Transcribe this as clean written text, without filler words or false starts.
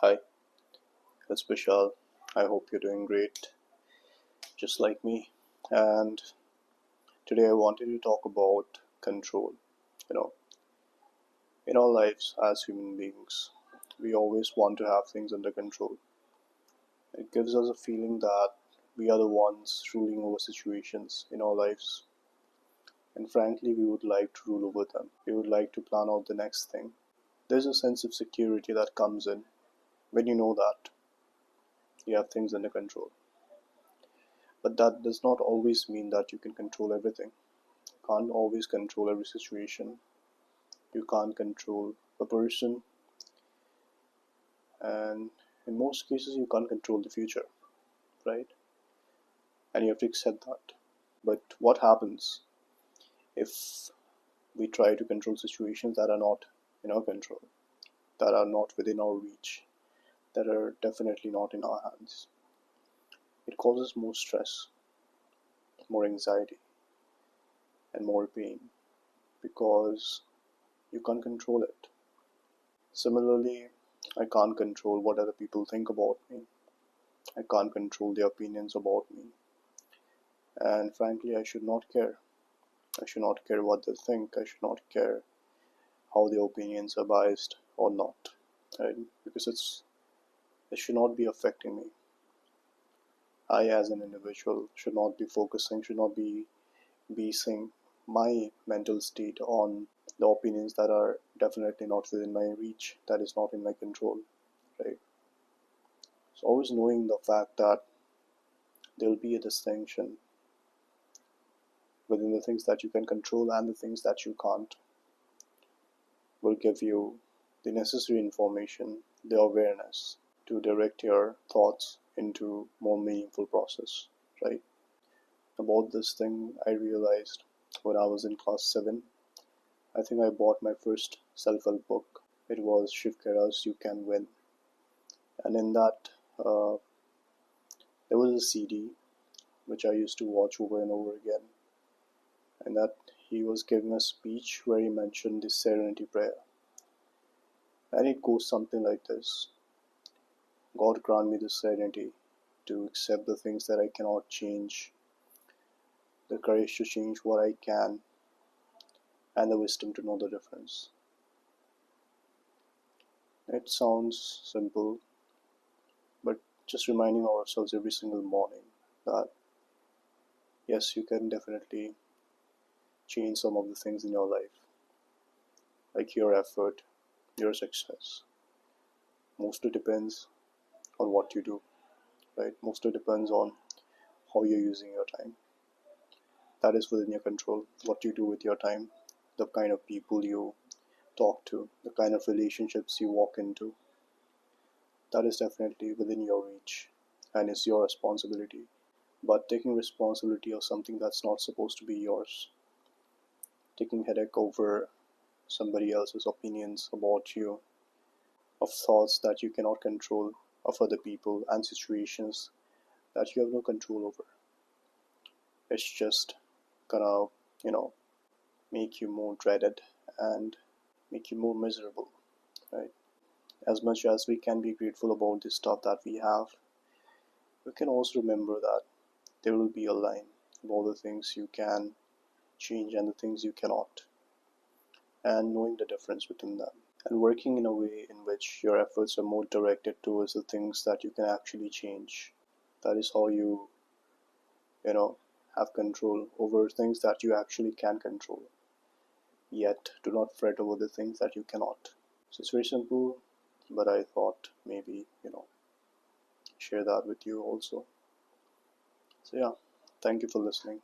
Hi, it's Vishal. I hope you're doing great, just like me. And today I wanted to talk about control. You know, in our lives as human beings, we always want to have things under control. It gives us a feeling that we are the ones ruling over situations in our lives. And frankly, we would like to rule over them. We would like to plan out the next thing. There's a sense of security that comes in when you know that you have things under control. But that does not always mean that you can control everything. Can't always control every situation. You can't control a person, and in most cases, you can't control the future, right? And you have to accept that. But what happens if we try to control situations that are not in our control, that are not within our reach, that are definitely not in our hands? It causes more stress, more anxiety, and more pain because you can't control it. Similarly, I can't control what other people think about me. I can't control their opinions about me. And frankly, I should not care. I should not care what they think. I should not care how their opinions are biased or not. Right? Because it should not be affecting me. I as an individual should not be focusing, should not be basing my mental state on the opinions that are definitely not within my reach, that is not in my control. Right? So always knowing the fact that there will be a distinction within the things that you can control and the things that you can't will give you the necessary information, the awareness to direct your thoughts into more meaningful process, right? About this thing I realized when I was in class 7. I think I bought my first self-help book. It was Shiv Khera's You Can Win. And in that, uh, there was a CD which I used to watch over and over again. And that he was giving a speech where he mentioned the Serenity Prayer. And it goes something like this: God grant me the serenity to accept the things that I cannot change, the courage to change what I can, and the wisdom to know the difference. It sounds simple, but just reminding ourselves every single morning that yes, you can definitely change some of the things in your life, like your effort, your success. Mostly depends on what you do, right? Mostly depends on how you're using your time. That is within your control, what you do with your time, the kind of people you talk to, the kind of relationships you walk into. That is definitely within your reach and is your responsibility. But taking responsibility of something that's not supposed to be yours, taking headache over somebody else's opinions about you, of thoughts that you cannot control, of other people and situations that you have no control over, it's just gonna, you know, make you more dreaded and make you more miserable, right? As much as we can be grateful about the stuff that we have, we can also remember that there will be a line of all the things you can change and the things you cannot, and knowing the difference between them. And working in a way in which your efforts are more directed towards the things that you can actually change. That is how you know, have control over things that you actually can control. Yet, do not fret over the things that you cannot. So it's very simple, but I thought maybe, share that with you also. So yeah, thank you for listening.